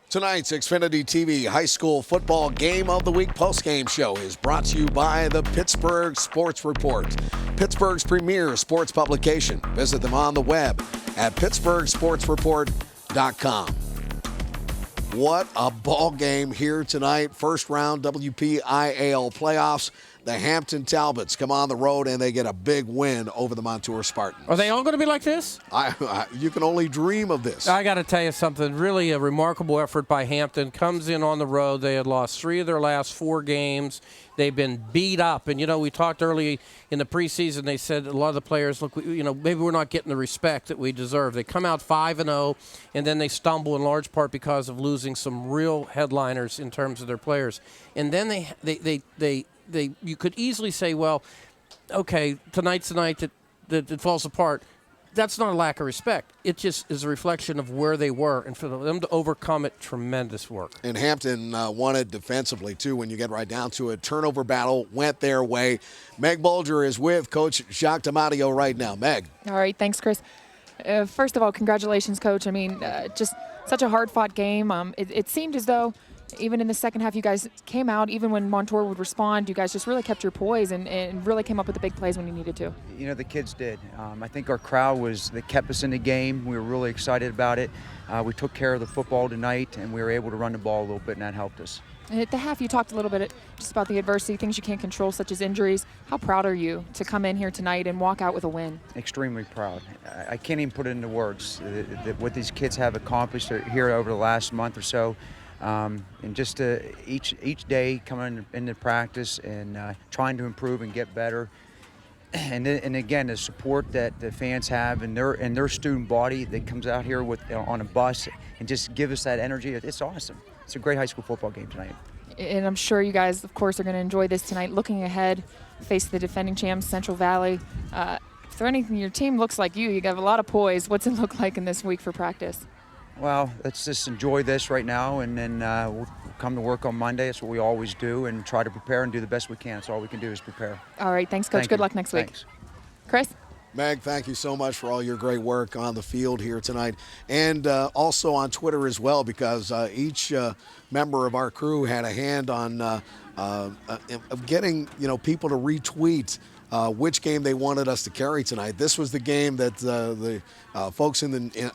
Tonight's Xfinity TV High School Football Game of the Week postgame show is brought to you by the Pittsburgh Sports Report, Pittsburgh's premier sports publication. Visit them on the web at pittsburghsportsreport.com. What a ball game here tonight. First round WPIAL playoffs. The Hampton Talbots come on the road and they get a big win over the Montour Spartans. Are they all going to be like this? You can only dream of this. I got to tell you something. Really a remarkable effort by Hampton. Comes in on the road. They had lost 3 of their last 4 games. They've been beat up. And, we talked early in the preseason. They said a lot of the players, look, maybe we're not getting the respect that we deserve. They come out 5-0, and then they stumble in large part because of losing some real headliners in terms of their players. And then you could easily say, well, okay, tonight's the night that it falls apart. That's not a lack of respect. It just is a reflection of where they were. And for them to overcome it, tremendous work. And Hampton won it defensively, too, when you get right down to it. Turnover battle went their way. Meg Bulger is with Coach Jacques DiMatteo right now. Meg. All right, thanks, Chris. First of all, congratulations, Coach. I mean, just such a hard-fought game. It seemed as though even in the second half, you guys came out. Even when Montour would respond, you guys just really kept your poise and really came up with the big plays when you needed to. The kids did. I think our crowd that kept us in the game. We were really excited about it. We took care of the football tonight, and we were able to run the ball a little bit, and that helped us. And at the half, you talked a little bit just about the adversity, things you can't control, such as injuries. How proud are you to come in here tonight and walk out with a win? Extremely proud. I can't even put it into words, what these kids have accomplished here over the last month or so. And just each day coming into practice and trying to improve and get better, and again the support that the fans have and their student body that comes out here on a bus and just give us that energy. It's awesome. It's a great high school football game tonight. And I'm sure you guys, of course, are going to enjoy this tonight. Looking ahead, face the defending champs, Central Valley. Is there anything your team looks like you have a lot of poise? What's it look like in this week for practice? Well, let's just enjoy this right now, and then we'll come to work on Monday. That's what we always do, and try to prepare and do the best we can. That's all we can do is prepare. All right. Thanks, Coach. Good luck next week. Thanks. Chris? Meg, thank you so much for all your great work on the field here tonight, and also on Twitter as well, because each member of our crew had a hand on of getting people to retweet which game they wanted us to carry tonight. This was the game that the folks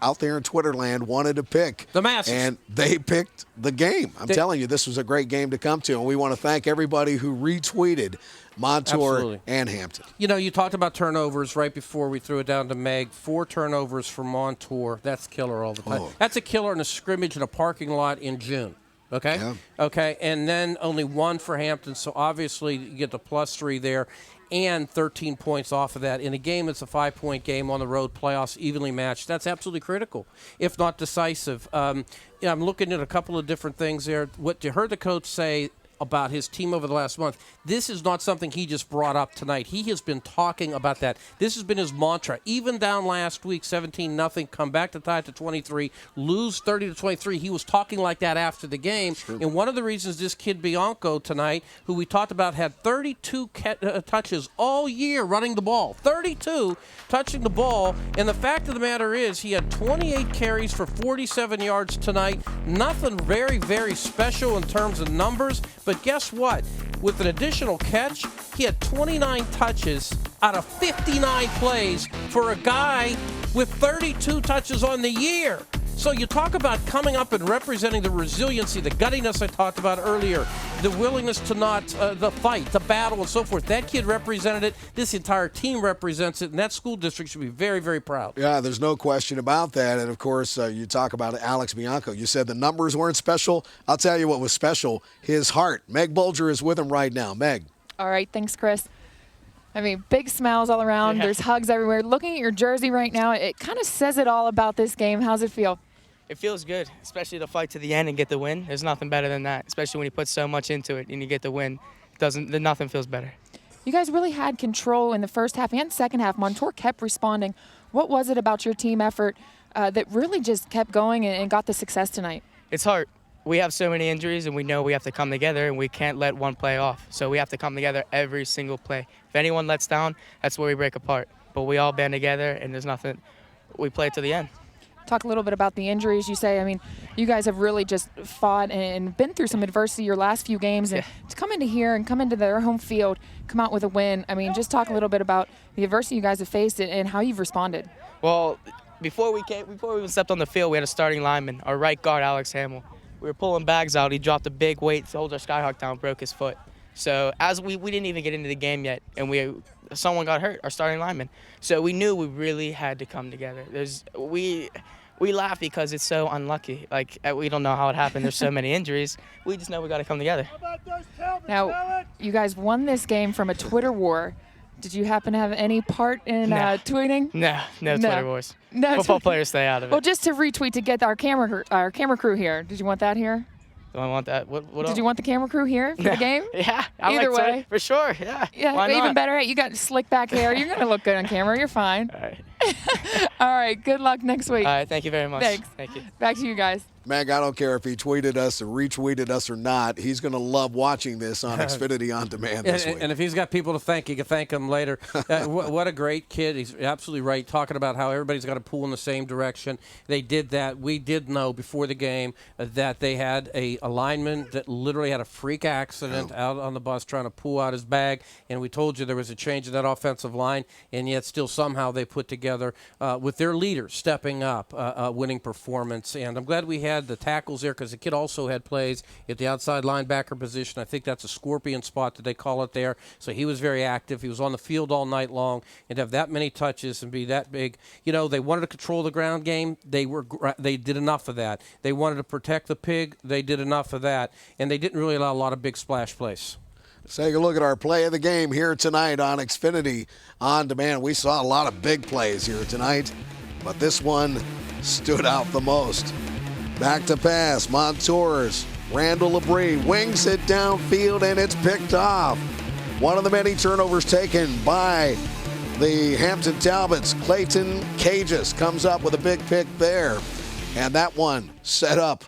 out there in Twitterland wanted to pick. The masses. And they picked the game. I'm telling you, this was a great game to come to, and we want to thank everybody who retweeted Montour Absolutely. and Hampton. You talked about turnovers right before we threw it down to Meg. 4 turnovers for Montour. That's killer all the time. Oh. That's a killer in a scrimmage in a parking lot in June. Okay? Yeah. Okay, and then only 1 for Hampton, so obviously you get the +3 there and 13 points off of that. In a game that's a 5-point game on the road, playoffs evenly matched, that's absolutely critical, if not decisive. I'm looking at a couple of different things there. What you heard the coach say about his team over the last month, this is not something he just brought up tonight. He has been talking about that. This has been his mantra. Even down last week, 17-0, come back to tie it to 23, lose 30-23. He was talking like that after the game. And one of the reasons this kid Bianco tonight, who we talked about, had 32 touches all year running the ball. 32 touching the ball. And the fact of the matter is he had 28 carries for 47 yards tonight. Nothing very, very special in terms of numbers. But guess what? With an additional catch, he had 29 touches out of 59 plays for a guy with 32 touches on the year. So you talk about coming up and representing the resiliency, the guttiness I talked about earlier, the willingness to not the fight, the battle, and so forth. That kid represented it. This entire team represents it, and that school district should be very, very proud. Yeah, there's no question about that. And, of course, you talk about Alex Bianco. You said the numbers weren't special. I'll tell you what was special, his heart. Meg Bulger is with him right now. Meg. All right. Thanks, Chris. I mean, big smiles all around. Yeah. There's hugs everywhere. Looking at your jersey right now, it kind of says it all about this game. How's it feel? It feels good, especially to fight to the end and get the win. There's nothing better than that, especially when you put so much into it and you get the win. Nothing feels better. You guys really had control in the first half and second half. Montour kept responding. What was it about your team effort that really just kept going and got the success tonight? It's hard. We have so many injuries, and we know we have to come together, and we can't let one play off. So we have to come together every single play. If anyone lets down, that's where we break apart. But we all band together, and there's nothing. We play to the end. talk a little bit about the injuries. You say, I mean, you guys have really just fought and been through some adversity your last few games, and to come into here and come into their home field, come out with a win. I mean, just talk a little bit about the adversity you guys have faced and how you've responded. Well, before we even stepped on the field, we had a starting lineman, our right guard, Alex Hamill. We were pulling bags out. He dropped a big weight to hold our Skyhawk down, broke his foot. So as we didn't even get into the game yet, and someone got hurt, our starting lineman. So we knew we really had to come together. We laugh because it's so unlucky. Like, we don't know how it happened. There's so many injuries. We just know we got to come together. Now, you guys won this game from a Twitter war. Did you happen to have any part in tweeting? No Twitter wars. No. Football players stay out of it. Well, just to retweet to get our camera crew here. Did you want that here? Do I want that? What Did you want the camera crew here for the game? Yeah. Either way. Twitter, for sure. Yeah. Yeah. Why Even not? better. You got slick back hair. You're gonna look good on camera. You're fine. All right. All right. Good luck next week. All right. Thank you very much. Thanks. Thank you. Back to you guys. Meg, I don't care if he tweeted us or retweeted us or not. He's going to love watching this on Xfinity On Demand this week. And if he's got people to thank, he can thank them later. What a great kid. He's absolutely right, talking about how everybody's got to pull in the same direction. They did that. We did know before the game that they had a lineman that literally had a freak accident out on the bus trying to pull out his bag, and we told you there was a change in that offensive line, and yet still somehow they put together, with their leader stepping up, a winning performance. And I'm glad we had the tackles there because the kid also had plays at the outside linebacker position. I think that's a scorpion spot that they call it there. So he was very active. He was on the field all night long, and to have that many touches and be that big. You know, they wanted to control the ground game. They did enough of that. They wanted to protect the pig. They did enough of that, and they didn't really allow a lot of big splash plays. Let's take a look at our play of the game here tonight on Xfinity On Demand. We saw a lot of big plays here tonight, but this one stood out the most. Back to pass, Montours, Randall Labrie wings it downfield, and it's picked off. One of the many turnovers taken by the Hampton Talbots. Clayton Cages comes up with a big pick there. And that one set up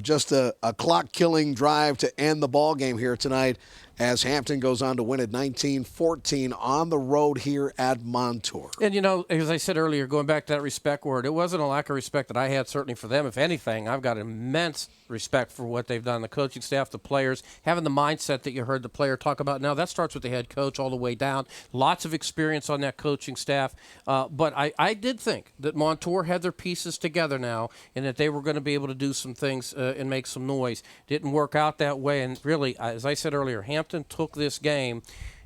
just a clock-killing drive to end the ball game here tonight as Hampton goes on to win at 19-14 on the road here at Montour. And, you know, as I said earlier, going back to that respect word, it wasn't a lack of respect that I had certainly for them. If anything, I've got immense respect for what they've done, the coaching staff, the players, having the mindset that you heard the player talk about. Now, that starts with the head coach all the way down. Lots of experience on that coaching staff. But I did think that Montour had their pieces together now and that they were going to be able to do some things and make some noise. Didn't work out that way. And really, as I said earlier, Hampton took this game.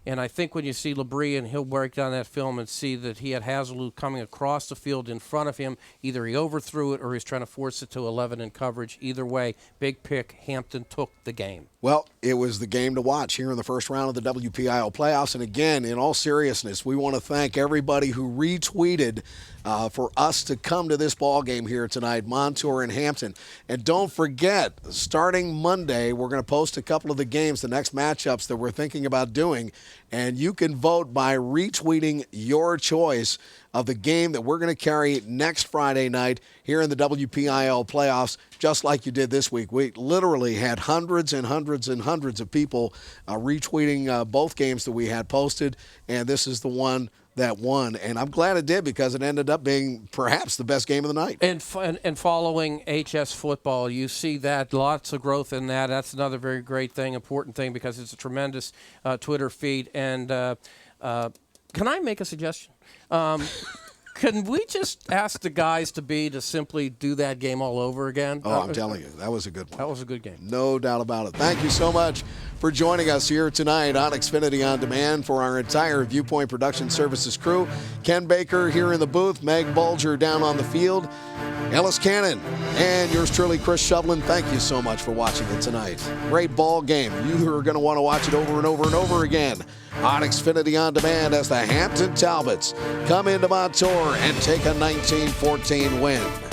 And I think when you see Labrie, and he'll break down that film and see that he had Hazelou coming across the field in front of him, either he overthrew it or he's trying to force it to 11 in coverage. Either way, big pick, Hampton took the game. Well, it was the game to watch here in the first round of the WPIL playoffs. And again, in all seriousness, we want to thank everybody who retweeted for us to come to this ball game here tonight, Montour and Hampton. And don't forget, starting Monday, we're going to post a couple of the games, the next matchups that we're thinking about doing. And you can vote by retweeting your choice of the game that we're going to carry next Friday night here in the WPIL playoffs, just like you did this week. We literally had hundreds and hundreds and hundreds of people retweeting both games that we had posted, and this is the one that won. And I'm glad it did because it ended up being perhaps the best game of the night. And following HS football, you see that lots of growth in that. That's another very great thing, important thing, because it's a tremendous Twitter feed. And can I make a suggestion? Can we just ask the guys to simply do that game all over again? Oh, I'm telling you, that was a good one. That was a good game. No doubt about it. Thank you so much for joining us here tonight on Xfinity On Demand. For our entire Viewpoint Production Services crew, Ken Baker here in the booth, Meg Bulger down on the field, Ellis Cannon, and yours truly, Chris Shovlin. Thank you so much for watching it tonight. Great ball game. You are going to want to watch it over and over and over again on Xfinity On Demand as the Hampton Talbots come into Montour and take a 19-14 win.